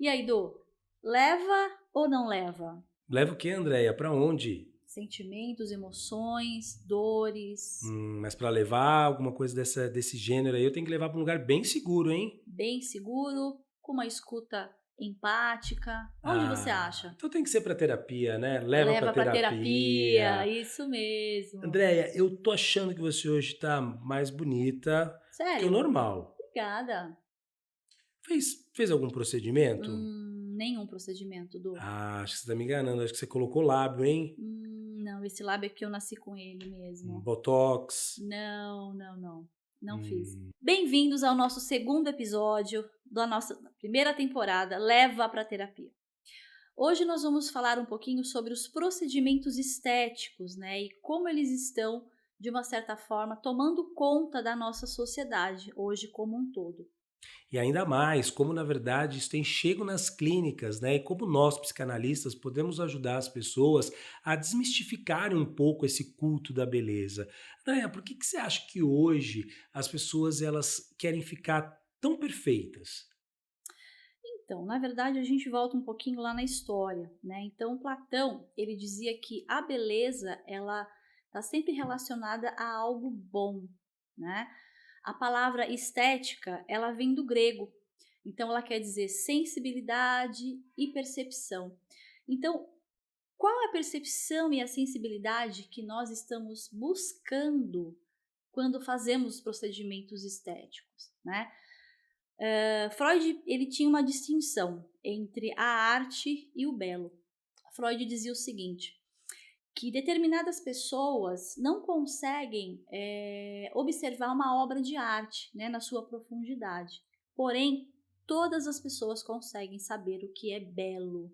E aí, Dô, leva ou não leva? Leva o quê, Andréia? Pra onde? Sentimentos, emoções, dores, Mas pra levar alguma coisa desse gênero aí, eu tenho que levar pra um lugar bem seguro, hein? bem seguro, com uma escuta empática. Onde você Ah, acha? então tem que ser pra terapia, né? Leva pra Leva pra terapia, terapia. isso mesmo. Andréia, eu tô achando que você hoje tá mais bonita do que o Sério? normal. Obrigada. Fez algum procedimento? Nenhum procedimento, Dô. Ah, acho que você tá me enganando. Acho que você colocou lábio, hein? Não, esse lábio aqui eu nasci com ele mesmo. Botox. Não, não, não. Não fiz. Hum, Bem-vindos ao nosso segundo episódio da nossa primeira temporada Leva pra Terapia. Hoje nós vamos falar um pouquinho sobre os procedimentos estéticos, né, e como eles estão, de uma certa forma, tomando conta da nossa sociedade hoje como um todo. E ainda mais, como na verdade isso tem chego nas clínicas, né? E como nós, psicanalistas, podemos ajudar as pessoas a desmistificarem um pouco esse culto da beleza. Andréa, por que você acha que hoje as pessoas elas querem ficar tão perfeitas? Então, na verdade, a gente volta um pouquinho lá na história, né? Então, Platão, ele dizia que a beleza, ela está sempre relacionada a algo bom, né? A palavra estética, ela vem do grego. Então, ela quer dizer sensibilidade e percepção. Então, qual é a percepção e a sensibilidade que nós estamos buscando quando fazemos procedimentos estéticos, né? Freud, ele tinha uma distinção entre a arte e o belo. Freud dizia o seguinte, que determinadas pessoas não conseguem observar uma obra de arte, né, na sua profundidade. Porém, todas as pessoas conseguem saber o que é belo,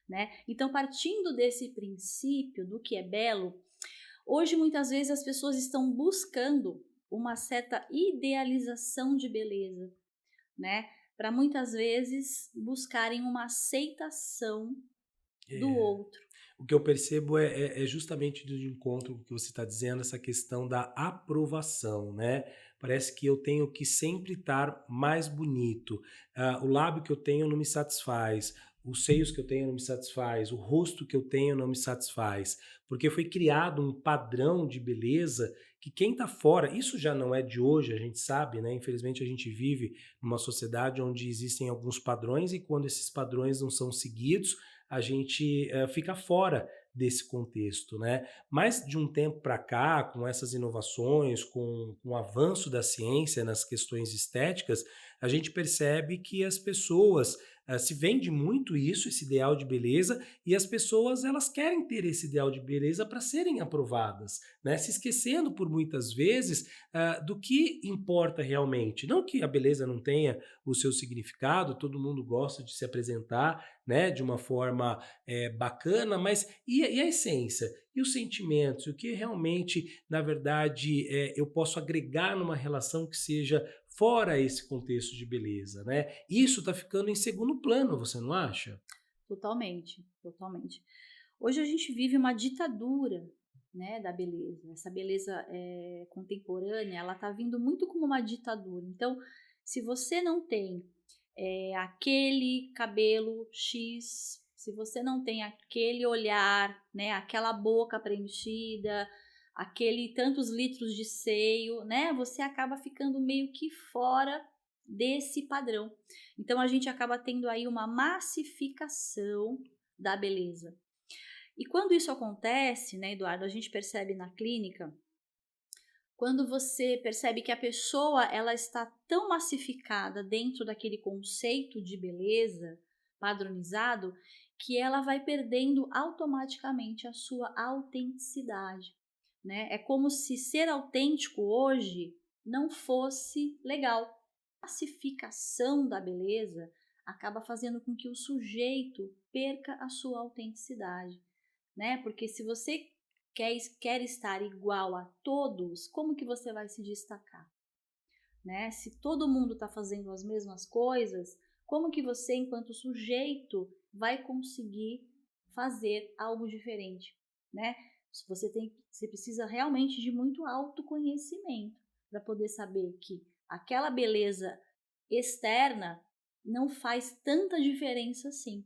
né? Então, partindo desse princípio do que é belo, hoje muitas vezes as pessoas estão buscando uma certa idealização de beleza, né? Para muitas vezes buscarem uma aceitação do É, outro. o que eu percebo é justamente do encontro com o que você está dizendo, essa questão da aprovação, né? Parece que eu tenho que sempre estar mais bonito. O lábio que eu tenho não me satisfaz, os seios que eu tenho não me satisfaz, o rosto que eu tenho não me satisfaz, porque foi criado um padrão de beleza que quem está fora, isso já não é de hoje, a gente sabe, né? Infelizmente a gente vive numa sociedade onde existem alguns padrões e quando esses padrões não são seguidos, a gente fica fora desse contexto, né? Mas de um tempo para cá, com essas inovações, com o avanço da ciência nas questões estéticas, a gente percebe que as pessoas se vende muito isso, esse ideal de beleza, e as pessoas elas querem ter esse ideal de beleza para serem aprovadas, né? Se esquecendo por muitas vezes do que importa realmente. Não que a beleza não tenha o seu significado, todo mundo gosta de se apresentar, né, de uma forma bacana, mas e a essência? E os sentimentos? O que realmente, na verdade, eu posso agregar numa relação que seja fora esse contexto de beleza, né? Isso está ficando em segundo plano, você não acha? Totalmente, totalmente. Hoje a gente vive uma ditadura, né, da beleza. Essa beleza contemporânea, ela está vindo muito como uma ditadura. Então, se você não tem aquele cabelo X, se você não tem aquele olhar, né, aquela boca preenchida, aquele tantos litros de seio, né, você acaba ficando meio que fora desse padrão. Então a gente acaba tendo aí uma massificação da beleza. E quando isso acontece, né, Eduardo, a gente percebe na clínica, quando você percebe que a pessoa ela está tão massificada dentro daquele conceito de beleza padronizado que ela vai perdendo automaticamente a sua autenticidade, né? É como se ser autêntico hoje não fosse legal. A massificação da beleza acaba fazendo com que o sujeito perca a sua autenticidade, né? Porque se você quer estar igual a todos, como que você vai se destacar, né? Se todo mundo está fazendo as mesmas coisas, como que você, enquanto sujeito, vai conseguir fazer algo diferente, né? Você precisa realmente de muito autoconhecimento para poder saber que aquela beleza externa não faz tanta diferença assim,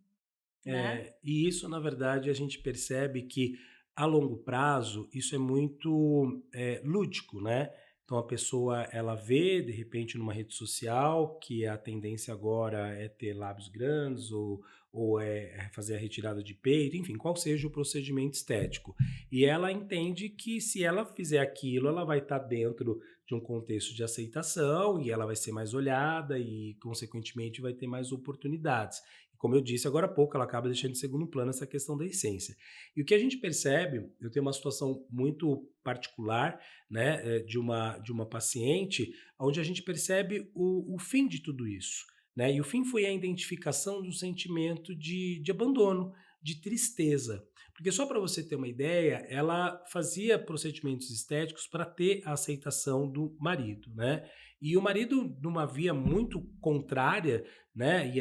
né. E isso, na verdade, a gente percebe que a longo prazo isso é muito, lúdico, né. Então a pessoa ela vê, de repente, numa rede social que a tendência agora é ter lábios grandes ou é fazer a retirada de peito, enfim, qual seja o procedimento estético. E ela entende que se ela fizer aquilo, ela vai estar dentro de um contexto de aceitação e ela vai ser mais olhada e, consequentemente, vai ter mais oportunidades. Como eu disse agora há pouco, ela acaba deixando de segundo plano essa questão da essência. E o que a gente percebe, eu tenho uma situação muito particular, né, de uma paciente, onde a gente percebe o fim de tudo isso. Né? E o fim foi a identificação de um sentimento de abandono, de tristeza. Porque só para você ter uma ideia, ela fazia procedimentos estéticos para ter a aceitação do marido, né? E o marido, numa via muito contrária, né?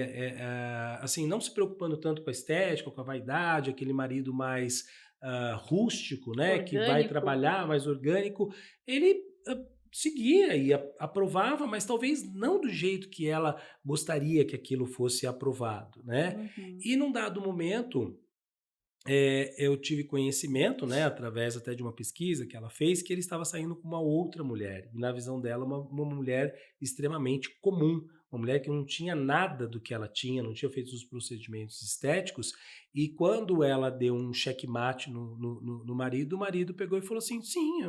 Assim, não se preocupando tanto com a estética, com a vaidade, aquele marido mais rústico, né? Que vai Orgânico. trabalhar mais orgânico, ele seguia e aprovava, mas talvez não do jeito que ela gostaria que aquilo fosse aprovado, né? Uhum. E num dado momento eu tive conhecimento, né, através até de uma pesquisa que ela fez, que ele estava saindo com uma outra mulher. E na visão dela, uma mulher extremamente comum, uma mulher que não tinha nada do que ela tinha, não tinha feito os procedimentos estéticos. E quando ela deu um checkmate no marido, o marido pegou e falou assim: sim,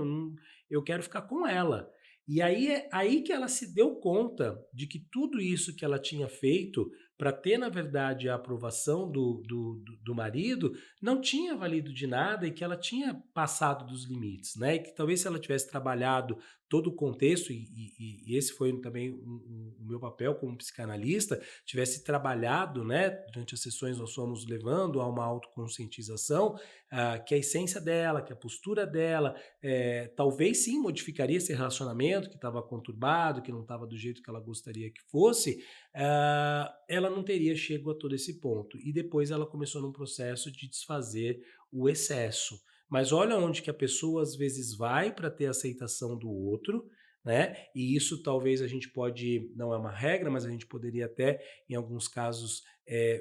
eu quero ficar com ela. E aí é aí que ela se deu conta de que tudo isso que ela tinha feito para ter, na verdade, a aprovação do marido, não tinha valido de nada e que ela tinha passado dos limites, né? E que talvez se ela tivesse trabalhado todo o contexto, e esse foi também o meu papel como psicanalista, tivesse trabalhado, né? Durante as sessões nós fomos levando a uma autoconscientização, que a essência dela, que a postura dela, talvez sim modificaria esse relacionamento que estava conturbado, que não estava do jeito que ela gostaria que fosse, ela não teria chego a todo esse ponto. E depois ela começou num processo de desfazer o excesso. Mas olha onde que a pessoa às vezes vai para ter aceitação do outro, né? E isso talvez a gente pode, não é uma regra, mas a gente poderia até, em alguns casos,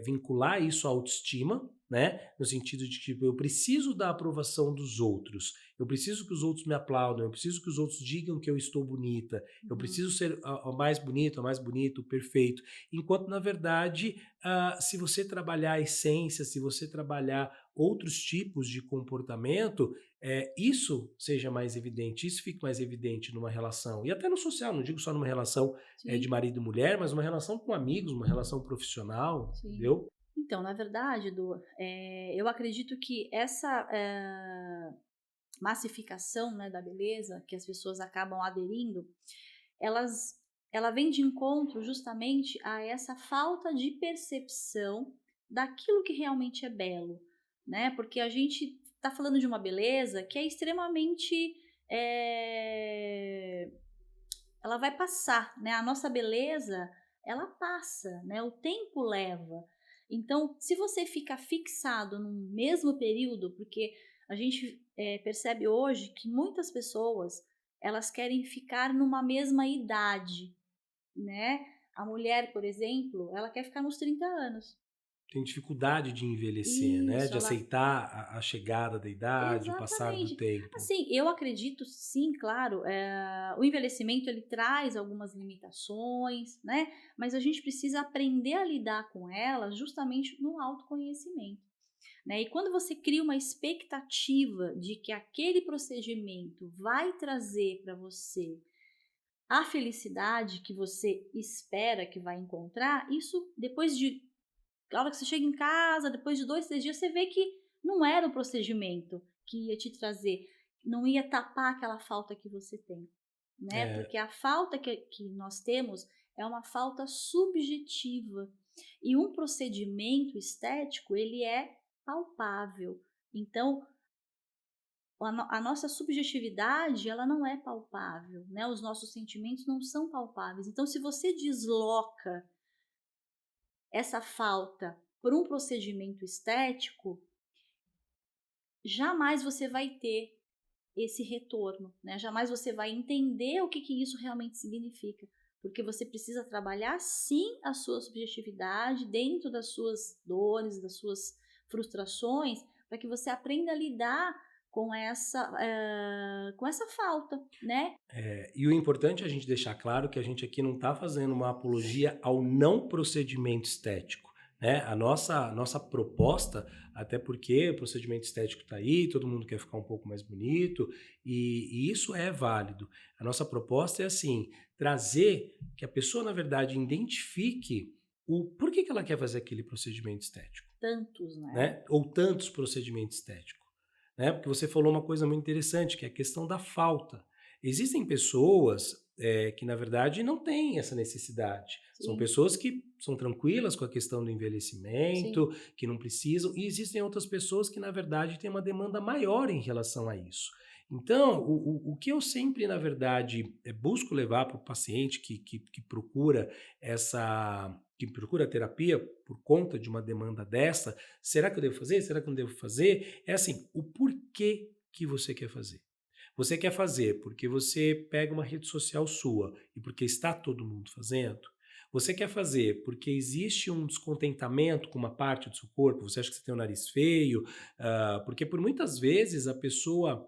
vincular isso à autoestima, né? No sentido de que tipo, eu preciso da aprovação dos outros, eu preciso que os outros me aplaudam, eu preciso que os outros digam que eu estou bonita, eu Uhum. preciso ser a mais bonito, a mais bonito, perfeito. Enquanto, na verdade, se você trabalhar a essência, se você trabalhar outros tipos de comportamento, isso seja mais evidente, isso fica mais evidente numa relação, e até no social, não digo só numa relação de Sim, marido e mulher, mas uma relação com amigos, uma relação profissional, sim. entendeu? Então, na verdade, Edu, eu acredito que essa, massificação, né, da beleza, que as pessoas acabam aderindo, elas ela vem de encontro justamente a essa falta de percepção daquilo que realmente é belo, né, porque a gente está falando de uma beleza que é extremamente, eh, ela vai passar, né, a nossa beleza, ela passa, né, o tempo leva. Então, se você fica fixado num mesmo período, porque a gente, percebe hoje que muitas pessoas, elas querem ficar numa mesma idade, né. A mulher, por exemplo, ela quer ficar nos 30 anos. Tem dificuldade de envelhecer, né? Isso, De ela aceitar a chegada da idade, o passar do exatamente. tempo. Assim, eu acredito sim, claro, o envelhecimento ele traz algumas limitações, né, mas a gente precisa aprender a lidar com elas justamente no autoconhecimento, né. E quando você cria uma expectativa de que aquele procedimento vai trazer para você a felicidade que você espera que vai encontrar, isso depois de a hora que você chega em casa, depois de 2, 3 dias, você vê que não era o procedimento que ia te trazer, não ia tapar aquela falta que você tem, né, É, porque a falta que nós temos é uma falta subjetiva, e um procedimento estético, ele é palpável. Então, a nossa subjetividade, ela não é palpável, né, os nossos sentimentos não são palpáveis. Então, se você desloca essa falta por um procedimento estético, jamais você vai ter esse retorno, né? Jamais você vai entender o que isso realmente significa, porque você precisa trabalhar sim a sua subjetividade dentro das suas dores, das suas frustrações, para que você aprenda a lidar com essa falta, né? E o importante é a gente deixar claro que a gente aqui não está fazendo uma apologia ao não procedimento estético, né? A nossa proposta, até porque o procedimento estético está aí, todo mundo quer ficar um pouco mais bonito, e isso é válido. A nossa proposta é assim, trazer que a pessoa, na verdade, identifique o porquê que ela quer fazer aquele procedimento estético, Tantos, né? né? Ou tantos procedimentos estéticos, né? Porque você falou uma coisa muito interessante, que é a questão da falta. Existem pessoas que, na verdade, não têm essa necessidade. São Sim, pessoas que são tranquilas com a questão do sim. envelhecimento, que não precisam, e existem outras pessoas que, na verdade, têm uma demanda maior em relação a isso. Então, o que eu sempre, na verdade, busco levar para o paciente que procura que procura terapia por conta de uma demanda dessa, será que eu devo fazer? Será que eu não devo fazer? É assim, o porquê que você quer fazer. Você quer fazer porque você pega uma rede social sua e porque está todo mundo fazendo? Você quer fazer porque existe um descontentamento com uma parte do seu corpo? Você acha que você tem o nariz feio? Porque por muitas vezes a pessoa,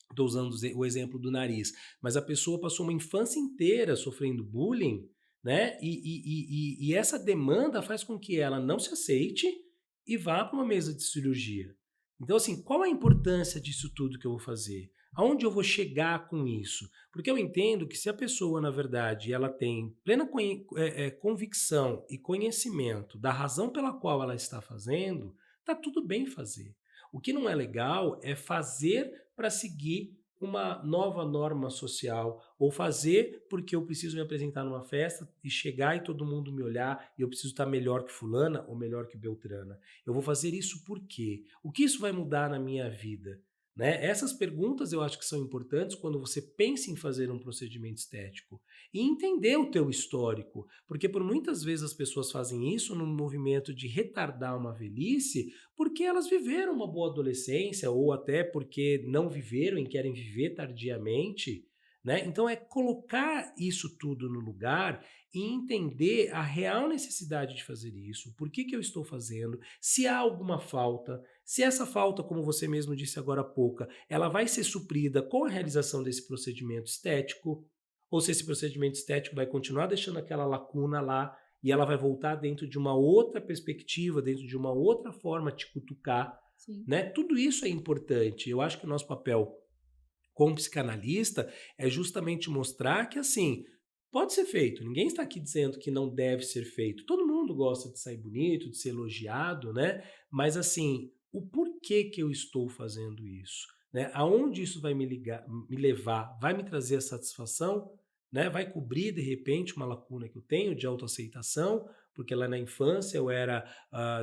estou usando o exemplo do nariz, mas a pessoa passou uma infância inteira sofrendo bullying, né? E essa demanda faz com que ela não se aceite e vá para uma mesa de cirurgia. Então, assim, qual a importância disso tudo que eu vou fazer? Aonde eu vou chegar com isso? Porque eu entendo que se a pessoa, na verdade, ela tem plena convicção e conhecimento da razão pela qual ela está fazendo, tá tudo bem fazer. O que não é legal é fazer para seguir uma nova norma social, ou fazer porque eu preciso me apresentar numa festa e chegar e todo mundo me olhar e eu preciso estar melhor que fulana ou melhor que Beltrana. Eu vou fazer isso por quê? O que isso vai mudar na minha vida? Né? Essas perguntas eu acho que são importantes quando você pensa em fazer um procedimento estético e entender o teu histórico, porque por muitas vezes as pessoas fazem isso num movimento de retardar uma velhice porque elas viveram uma boa adolescência ou até porque não viveram e querem viver tardiamente, né? Então é colocar isso tudo no lugar e entender a real necessidade de fazer isso, por que eu estou fazendo, se há alguma falta, se essa falta, como você mesmo disse agora há pouco, ela vai ser suprida com a realização desse procedimento estético, ou se esse procedimento estético vai continuar deixando aquela lacuna lá e ela vai voltar dentro de uma outra perspectiva, dentro de uma outra forma te cutucar, Sim. né? Tudo isso é importante. Eu acho que o nosso papel como psicanalista é justamente mostrar que assim, pode ser feito. Ninguém está aqui dizendo que não deve ser feito. Todo mundo gosta de sair bonito, de ser elogiado, né? Mas assim, o porquê que eu estou fazendo isso? Né? Aonde isso vai me levar? Vai me trazer a satisfação? Né? Vai cobrir, de repente, uma lacuna que eu tenho de autoaceitação? Porque lá na infância eu era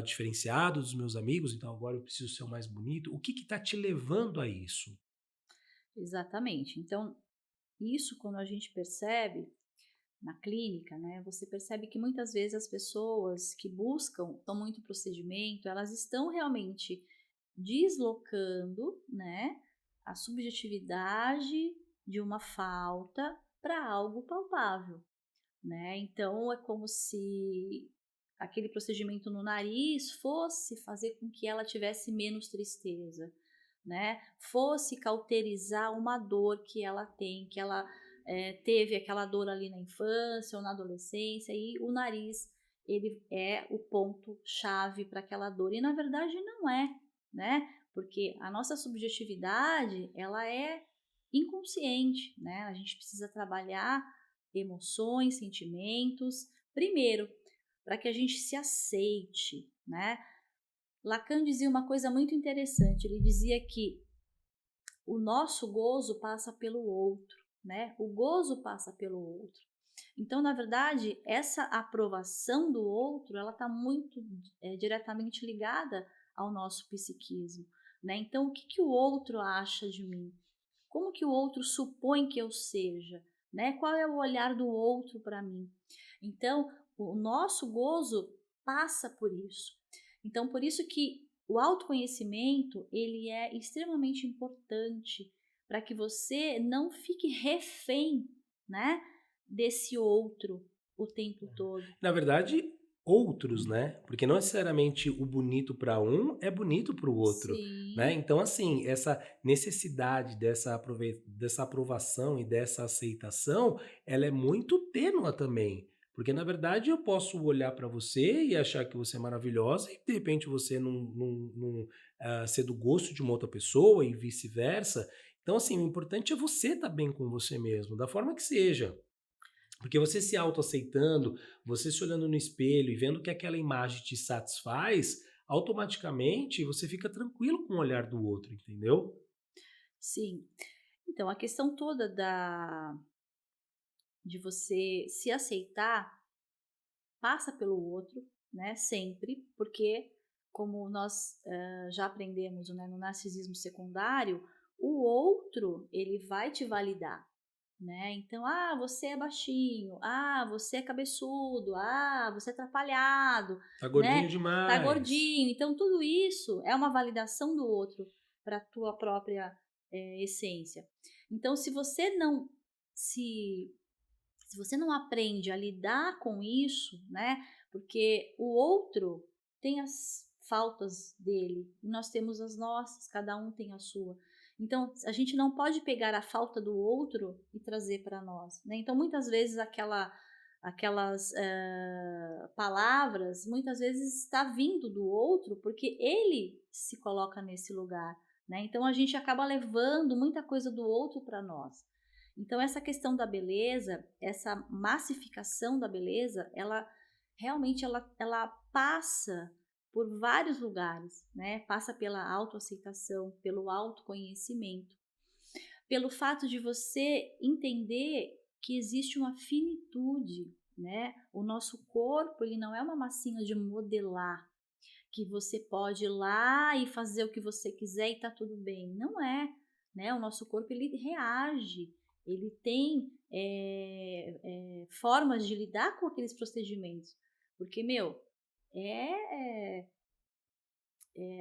diferenciado dos meus amigos, então agora eu preciso ser o mais bonito. O que está te levando a isso? Exatamente. Então, isso quando a gente percebe na clínica, né, você percebe que muitas vezes as pessoas que buscam tão muito procedimento, elas estão realmente deslocando, né, a subjetividade de uma falta para algo palpável, né? Então é como se aquele procedimento no nariz fosse fazer com que ela tivesse menos tristeza, né? Fosse cauterizar uma dor que ela tem, que ela teve aquela dor ali na infância ou na adolescência, e o nariz ele é o ponto chave para aquela dor, e na verdade não é, né? Porque a nossa subjetividade ela é inconsciente, né? A gente precisa trabalhar emoções, sentimentos, primeiro para que a gente se aceite, né? Lacan dizia uma coisa muito interessante. Ele dizia que o nosso gozo passa pelo outro, né? O gozo passa pelo outro. Então, na verdade, essa aprovação do outro, ela está muito diretamente ligada ao nosso psiquismo, né? Então, o que, que o outro acha de mim? Como que o outro supõe que eu seja, né? Qual é o olhar do outro para mim? Então, o nosso gozo passa por isso. Então, por isso que o autoconhecimento, ele é extremamente importante para que você não fique refém, né, desse outro o tempo todo. Na verdade, outros, né? Porque não necessariamente o bonito para um é bonito para o outro, né? Sim, Então, assim, essa necessidade dessa aprovação e dessa aceitação, ela é muito tênua também. Porque, na verdade, eu posso olhar para você e achar que você é maravilhosa e, de repente, você não ser do gosto de uma outra pessoa e vice-versa. Então, assim, o importante é você estar bem com você mesmo, da forma que seja. Porque você se autoaceitando, você se olhando no espelho e vendo que aquela imagem te satisfaz, automaticamente você fica tranquilo com o olhar do outro, entendeu? sim. Então, a questão toda de você se aceitar passa pelo outro, né? Sempre, porque, como nós já aprendemos, né, no narcisismo secundário, o outro ele vai te validar. Né? Então, você é baixinho, você é cabeçudo, você é atrapalhado, Tá gordinho né? Tá demais. gordinho. Então, tudo isso é uma validação do outro para a tua própria essência. Então, se, se você não aprende a lidar com isso, né? Porque o outro tem as faltas dele, e nós temos as nossas, cada um tem a sua. Então, a gente não pode pegar a falta do outro e trazer para nós, né? Então, muitas vezes aquelas palavras, muitas vezes está vindo do outro porque ele se coloca nesse lugar, né? Então, a gente acaba levando muita coisa do outro para nós. Então, essa questão da beleza, essa massificação da beleza, ela realmente ela passa por vários lugares, né? Passa pela autoaceitação, pelo autoconhecimento, pelo fato de você entender que existe uma finitude, né? O nosso corpo, ele não é uma massinha de modelar, que você pode ir lá e fazer o que você quiser e tá tudo bem. Não é, né? O nosso corpo ele reage, ele tem formas de lidar com aqueles procedimentos, porque é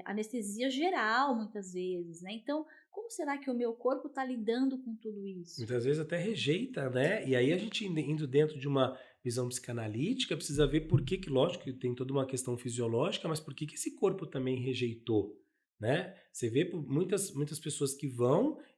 anestesia geral muitas vezes, né? Então, como será que o meu corpo está lidando com tudo isso? Muitas vezes até rejeita, né? E aí a gente indo dentro de uma visão psicanalítica, precisa ver por que lógico, que tem toda uma questão fisiológica, mas por que esse corpo também rejeitou, né? Você vê muitas pessoas que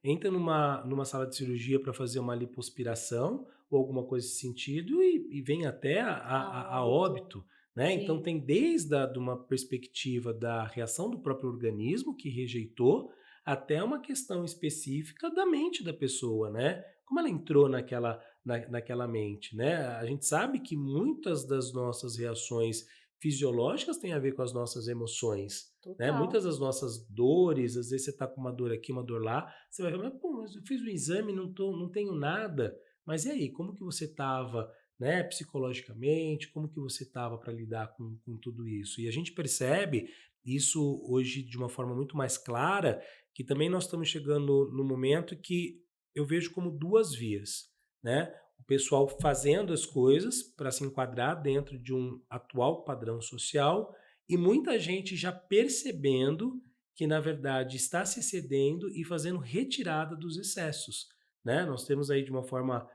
entram numa sala de cirurgia para fazer uma lipoaspiração ou alguma coisa nesse sentido e vem até A a óbito, óbito, né? Então sim, tem desde de uma perspectiva da reação do próprio organismo que rejeitou, até uma questão específica da mente da pessoa, né? Como ela entrou naquela mente, né? A gente sabe que muitas das nossas reações fisiológicas têm a ver com as nossas emoções, né? total. Muitas das nossas dores, às vezes você está com uma dor aqui, uma dor lá, você vai falar, pô, mas eu fiz o exame, não tenho nada. Mas e aí, como que você estava, né, psicologicamente? Como que você estava para lidar com tudo isso? E a gente percebe isso hoje de uma forma muito mais clara, que também nós estamos chegando no momento que eu vejo como duas vias, né? O pessoal fazendo as coisas para se enquadrar dentro de um atual padrão social e muita gente já percebendo que, na verdade, está se excedendo e fazendo retirada dos excessos, né? Nós temos aí de uma forma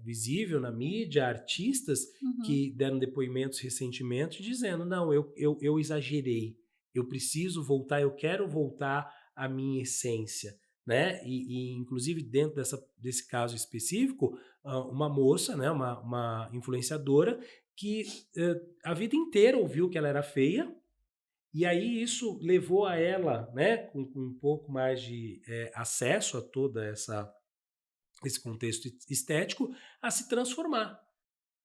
visível na mídia artistas Uhum. que deram depoimentos recentemente dizendo: não, eu exagerei, eu preciso voltar, eu quero voltar à minha essência, né? Inclusive dentro desse caso específico, uma moça, né, uma influenciadora que a vida inteira ouviu que ela era feia, e aí isso levou a ela, né, com um pouco mais de acesso a toda esse contexto estético, a se transformar.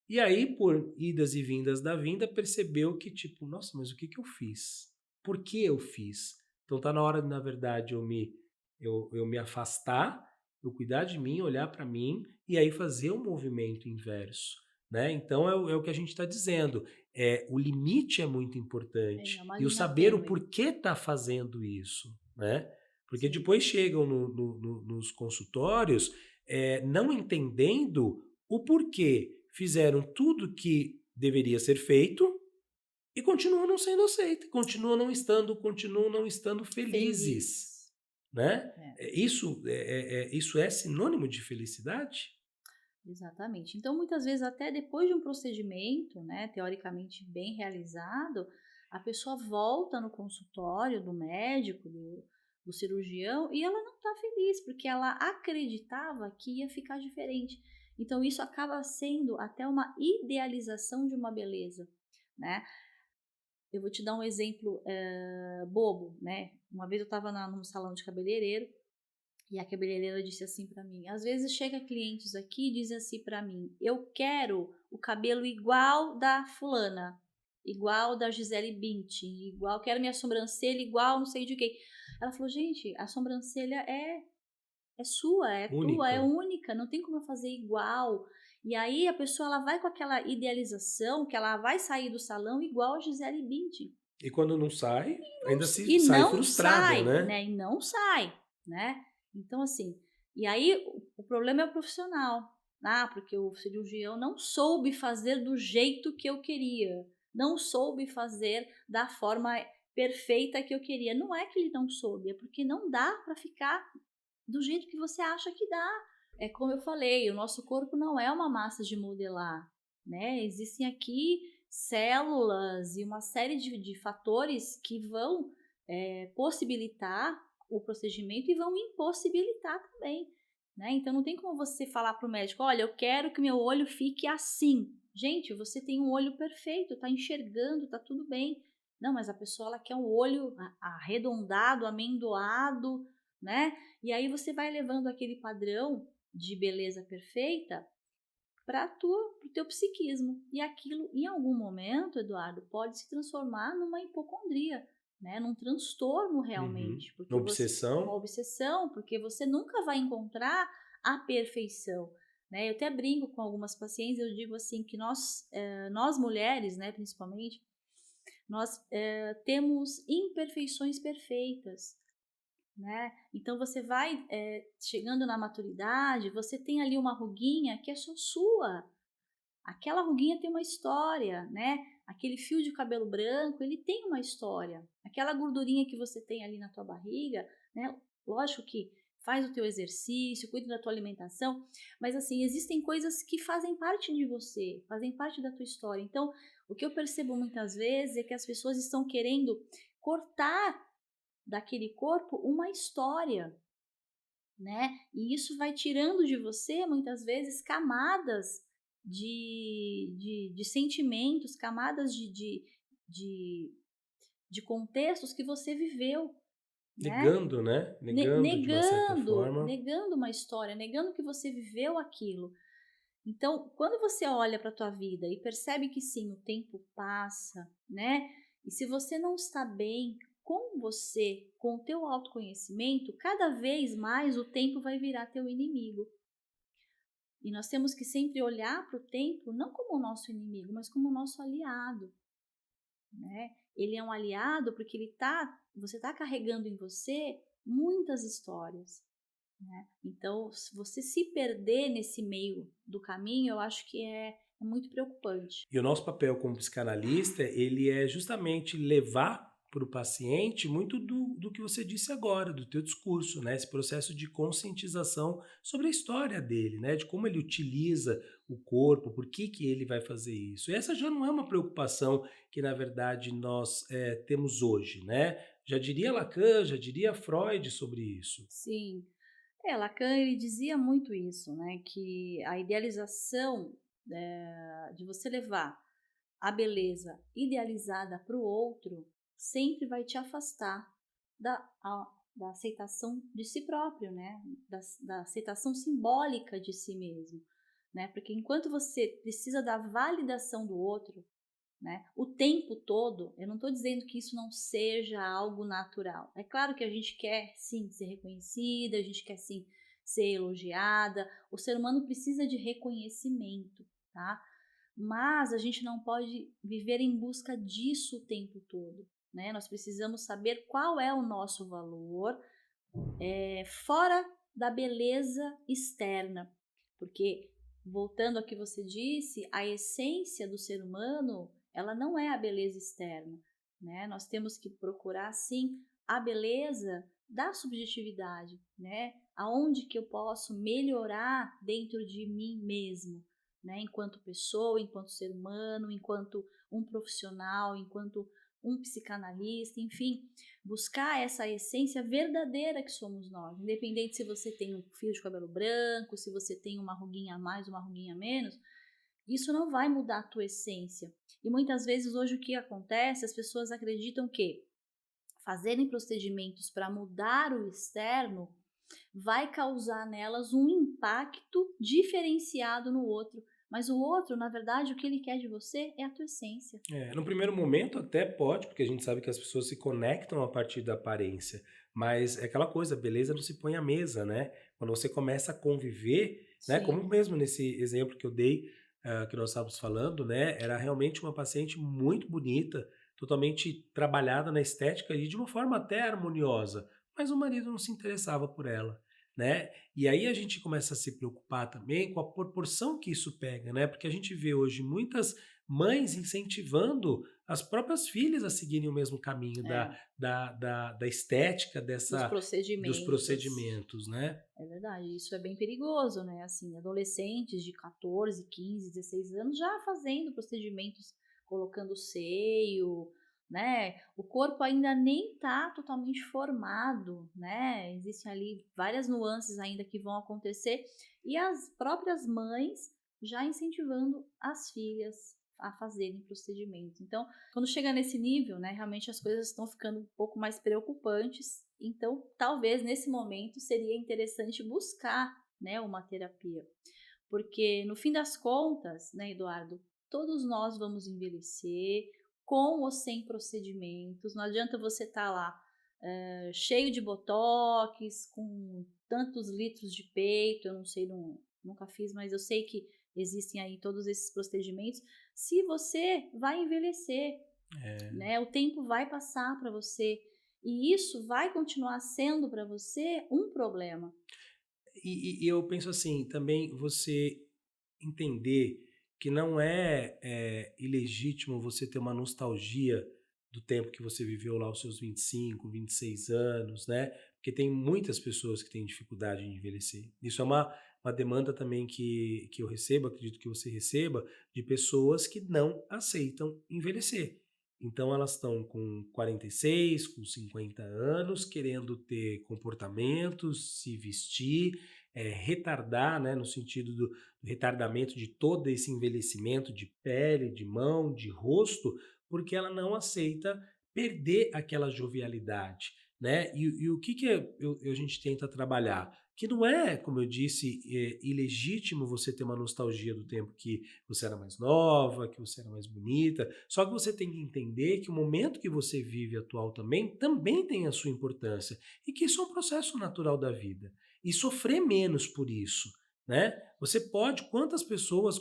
E aí, por idas e vindas da vinda, percebeu que, tipo, nossa, mas o que que eu fiz? Por que eu fiz? Então tá na hora, na verdade, eu me afastar, eu cuidar de mim, olhar para mim e aí fazer um movimento inverso, né? Então é o que a gente está dizendo. O limite é muito importante É uma e o linha saber o tênue. porquê tá fazendo isso, né? Porque Sim. depois chegam nos consultórios não entendendo o porquê fizeram tudo que deveria ser feito e continuam não sendo aceitos, continuam não estando felizes, Feliz. né? É. Isso é sinônimo de felicidade? exatamente. Então, muitas vezes, até depois de um procedimento, né, teoricamente bem realizado, a pessoa volta no consultório do médico, do cirurgião, e ela não está feliz, porque ela acreditava que ia ficar diferente. Então, isso acaba sendo até uma idealização de uma beleza, né? Eu vou te dar um exemplo bobo, né? Uma vez eu estava num salão de cabeleireiro e a cabeleireira disse assim para mim: às vezes chega clientes aqui e dizem assim para mim, eu quero o cabelo igual da fulana, igual da Gisele Bündchen, igual, quero minha sobrancelha igual não sei de quem. Ela falou, gente, a sobrancelha é sua, é tua, é Única. única, não tem como eu fazer igual. E aí a pessoa ela vai com aquela idealização que ela vai sair do salão igual a Gisele Bündchen. E quando não sai, ainda se E sai não frustrada, sai, né? né, e não sai, né. Então assim, e aí o problema é o profissional. Ah, porque o cirurgião não soube fazer do jeito que eu queria, não soube fazer da forma perfeita que eu queria. Não é que ele não soube, é porque não dá para ficar do jeito que você acha que dá. É como eu falei, o nosso corpo não é uma massa de modelar, né? Existem aqui células e uma série de fatores que vão possibilitar o procedimento e vão impossibilitar também, né? Então não tem como você falar para o médico, olha, eu quero que meu olho fique assim. Gente, você tem um olho perfeito, tá enxergando, tá tudo bem. Não, mas a pessoa ela quer um olho arredondado, amendoado, né? E aí você vai levando aquele padrão de beleza perfeita para o teu psiquismo. E aquilo, em algum momento, Eduardo, pode se transformar numa hipocondria, né? Num transtorno Uhum. realmente, porque você, uma Obsessão. obsessão, porque você nunca vai encontrar a perfeição. Né? Eu até brinco com algumas pacientes, eu digo assim que nós mulheres, né, principalmente, nós temos imperfeições perfeitas, né? Então você vai chegando na maturidade, você tem ali uma ruguinha que é só sua. Aquela ruguinha tem uma história, né? Aquele fio de cabelo branco, ele tem uma história. Aquela gordurinha que você tem ali na tua barriga, né? Lógico que faz o teu exercício, cuida da tua alimentação, mas assim, existem coisas que fazem parte de você, fazem parte da tua história. Então, o que eu percebo muitas vezes é que as pessoas estão querendo cortar daquele corpo uma história, né? E isso vai tirando de você, muitas vezes, camadas de sentimentos, camadas de, de contextos que você viveu, né? Negando, né? Negando de uma certa forma. Negando uma história, negando que você viveu aquilo. Então, quando você olha para a tua vida e percebe que sim, o tempo passa, né? E se você não está bem com você, com o teu autoconhecimento, cada vez mais o tempo vai virar teu inimigo. E nós temos que sempre olhar para o tempo não como o nosso inimigo, mas como o nosso aliado, né? Ele é um aliado porque você está carregando em você muitas histórias, né? Então, se você se perder nesse meio do caminho, eu acho que é muito preocupante. E o nosso papel como psicanalista, ele é justamente levar para o paciente muito do que você disse agora, do teu discurso, né? Esse processo de conscientização sobre a história dele, né? De como ele utiliza o corpo, por que que ele vai fazer isso. E essa já não é uma preocupação que, na verdade, nós temos hoje, né? Já diria Lacan, já diria Freud sobre isso. Sim, Lacan ele dizia muito isso, né? Que a idealização de você levar a beleza idealizada para o outro sempre vai te afastar da aceitação de si próprio, né? Da aceitação simbólica de si mesmo, né? Porque enquanto você precisa da validação do outro, né? O tempo todo, eu não estou dizendo que isso não seja algo natural. É claro que a gente quer sim ser reconhecida, a gente quer sim ser elogiada. O ser humano precisa de reconhecimento, tá? Mas a gente não pode viver em busca disso o tempo todo, né? Nós precisamos saber qual é o nosso valor fora da beleza externa, porque voltando ao que você disse, a essência do ser humano ela não é a beleza externa, né? Nós temos que procurar sim a beleza da subjetividade, né? Aonde que eu posso melhorar dentro de mim mesmo, né? Enquanto pessoa, enquanto ser humano, enquanto um profissional, enquanto um psicanalista, enfim, buscar essa essência verdadeira que somos nós, independente se você tem um fio de cabelo branco, se você tem uma ruguinha a mais, uma ruguinha a menos, isso não vai mudar a tua essência. E muitas vezes hoje o que acontece, as pessoas acreditam que fazerem procedimentos para mudar o externo vai causar nelas um impacto diferenciado no outro. Mas o outro, na verdade, o que ele quer de você é a tua essência. No primeiro momento até pode, porque a gente sabe que as pessoas se conectam a partir da aparência, mas é aquela coisa, beleza não se põe à mesa, né? Quando você começa a conviver, né? Como Sim, mesmo nesse exemplo que eu dei, que nós estávamos falando, né? Era realmente uma paciente muito bonita, totalmente trabalhada na estética e de uma forma até harmoniosa, mas o marido não se interessava por ela, né? E aí a gente começa a se preocupar também com a proporção que isso pega, né? Porque a gente vê hoje muitas mães incentivando as próprias filhas a seguirem o mesmo caminho é. da estética Dos dos procedimentos. procedimentos, né? É verdade, isso é bem perigoso, né? Assim, adolescentes de 14, 15, 16 anos já fazendo procedimentos, colocando seio, né? O corpo ainda nem tá totalmente formado, né? Existem ali várias nuances ainda que vão acontecer e as próprias mães já incentivando as filhas a fazerem procedimentos. Então, quando chega nesse nível, né, realmente as coisas estão ficando um pouco mais preocupantes. Então, talvez nesse momento seria interessante buscar, né, uma terapia, porque no fim das contas, né, Eduardo, todos nós vamos envelhecer com ou sem procedimentos. Não adianta você estar lá cheio de botox, com tantos litros de peito. Eu não sei, nunca fiz, mas eu sei que existem aí todos esses procedimentos. Se você vai envelhecer, É, né? O tempo vai passar para você e isso vai continuar sendo para você um problema. e eu penso assim, também você entender que não ilegítimo você ter uma nostalgia do tempo que você viveu lá os seus 25, 26 anos, né? Porque tem muitas pessoas que têm dificuldade em envelhecer. Isso é uma demanda também que eu recebo, acredito que você receba, de pessoas que não aceitam envelhecer. Então elas estão com 46, com 50 anos, querendo ter comportamentos, se vestir, retardar, né, no sentido do retardamento de todo esse envelhecimento de pele, de mão, de rosto, porque ela não aceita perder aquela jovialidade, né? E o que a gente tenta trabalhar? Que não é, como eu disse, ilegítimo você ter uma nostalgia do tempo que você era mais nova, que você era mais bonita. Só que você tem que entender que o momento que você vive atual também tem a sua importância. E que isso é um processo natural da vida. E sofrer menos por isso, né? Você pode, quantas pessoas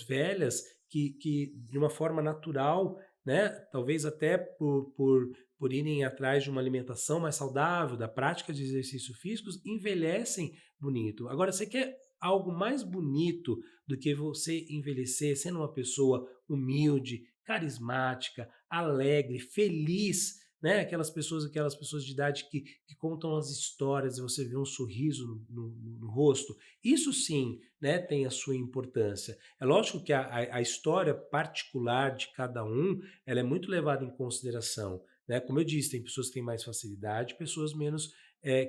velhas que de uma forma natural, né, talvez até por irem atrás de uma alimentação mais saudável, da prática de exercícios físicos, envelhecem bonito. Agora, você quer algo mais bonito do que você envelhecer sendo uma pessoa humilde, carismática, alegre, feliz, né? Aquelas pessoas de idade que contam as histórias e você vê um sorriso no rosto. Isso sim, né, tem a sua importância. É lógico que a história particular de cada um, ela é muito levada em consideração, né? Como eu disse, tem pessoas que têm mais facilidade, pessoas menos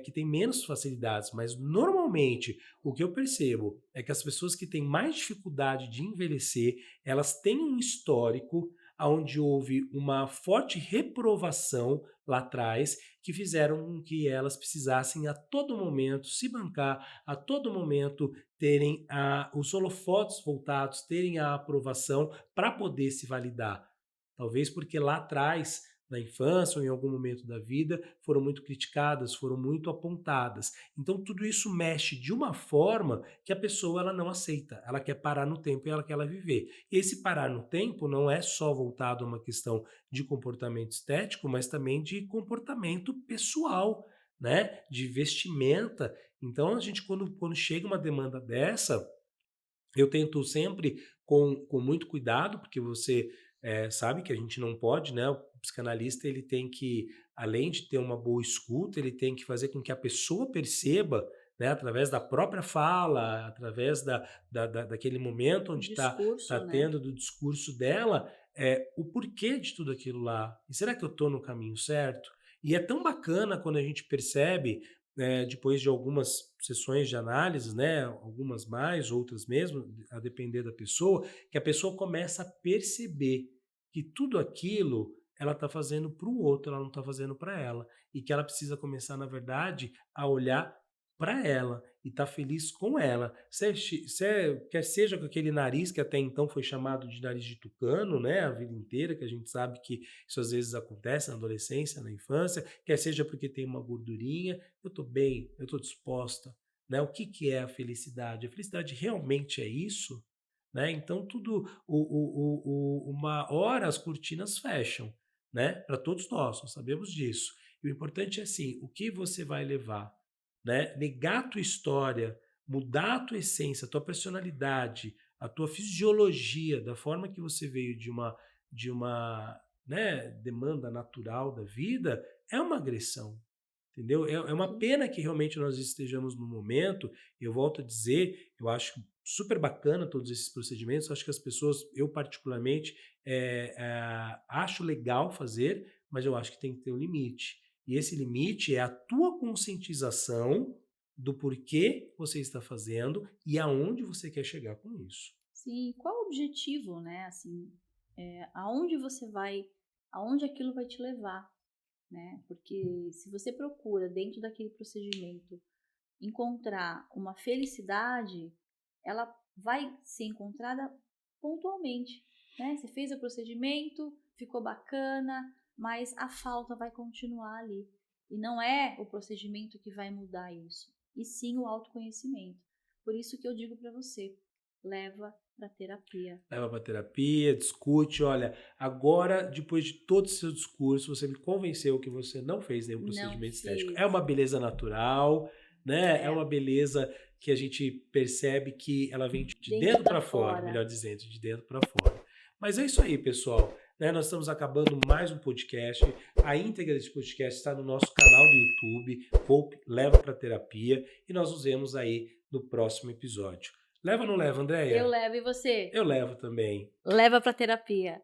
que têm menos facilidades, mas normalmente o que eu percebo é que as pessoas que têm mais dificuldade de envelhecer, elas têm um histórico onde houve uma forte reprovação lá atrás, que fizeram com que elas precisassem a todo momento se bancar, a todo momento terem os holofotes voltados, terem a aprovação para poder se validar. Talvez porque lá atrás, na infância ou em algum momento da vida, foram muito criticadas, foram muito apontadas. Então tudo isso mexe de uma forma que a pessoa ela não aceita. Ela quer parar no tempo e ela quer viver. E esse parar no tempo não é só voltado a uma questão de comportamento estético, mas também de comportamento pessoal, né? De vestimenta. Então a gente quando chega uma demanda dessa, eu tento sempre com muito cuidado, porque você sabe que a gente não pode, né? O psicanalista ele tem que, além de ter uma boa escuta, ele tem que fazer com que a pessoa perceba, né, através da própria fala, através daquele momento O onde tá discurso, né? tendo do discurso dela, o porquê de tudo aquilo lá. E será que eu estou no caminho certo? E é tão bacana quando a gente percebe, depois de algumas sessões de análise, né, algumas mais, outras mesmo, a depender da pessoa, que a pessoa começa a perceber que tudo aquilo ela está fazendo para o outro, ela não está fazendo para ela. E que ela precisa começar, na verdade, a olhar para ela e estar feliz com ela. Quer seja com aquele nariz que até então foi chamado de nariz de tucano, né, a vida inteira, que a gente sabe que isso às vezes acontece na adolescência, na infância, quer seja porque tem uma gordurinha, eu estou bem, eu estou disposta. Né? O que, que é a felicidade? A felicidade realmente é isso? Né? Então, tudo, uma hora as cortinas fecham, né? Para todos nós sabemos disso. E o importante é assim, o que você vai levar, né? Negar a tua história, mudar a tua essência, a tua personalidade, a tua fisiologia, da forma que você veio de uma, né, demanda natural da vida, é uma agressão. Entendeu? É uma Sim. pena que realmente nós estejamos no momento, eu volto a dizer, eu acho super bacana todos esses procedimentos, acho que as pessoas, eu particularmente, acho legal fazer, mas eu acho que tem que ter um limite. E esse limite é a tua conscientização do porquê você está fazendo e aonde você quer chegar com isso. Sim, qual o objetivo, né? Assim, aonde você vai, aonde aquilo vai te levar, né? Porque se você procura dentro daquele procedimento encontrar uma felicidade, ela vai ser encontrada pontualmente, né? Você fez o procedimento, ficou bacana, mas a falta vai continuar ali. E não é o procedimento que vai mudar isso, e sim o autoconhecimento. Por isso que eu digo para você, leva para terapia. Leva para terapia, discute. Olha, agora, depois de todo o seu discurso, você me convenceu que você não fez nenhum Não procedimento estético. É fez. uma beleza natural, né? É É, uma beleza que a gente percebe que ela vem de dentro dentro para para fora, fora. melhor dizendo, de dentro para fora. Mas é isso aí, pessoal. Né? Nós estamos acabando mais um podcast. A íntegra desse podcast está no nosso canal do YouTube, Hope Leva para Terapia, e nós nos vemos aí no próximo episódio. Leva ou não leva, Eu Andréia? levo e você? Eu levo também. Leva para terapia.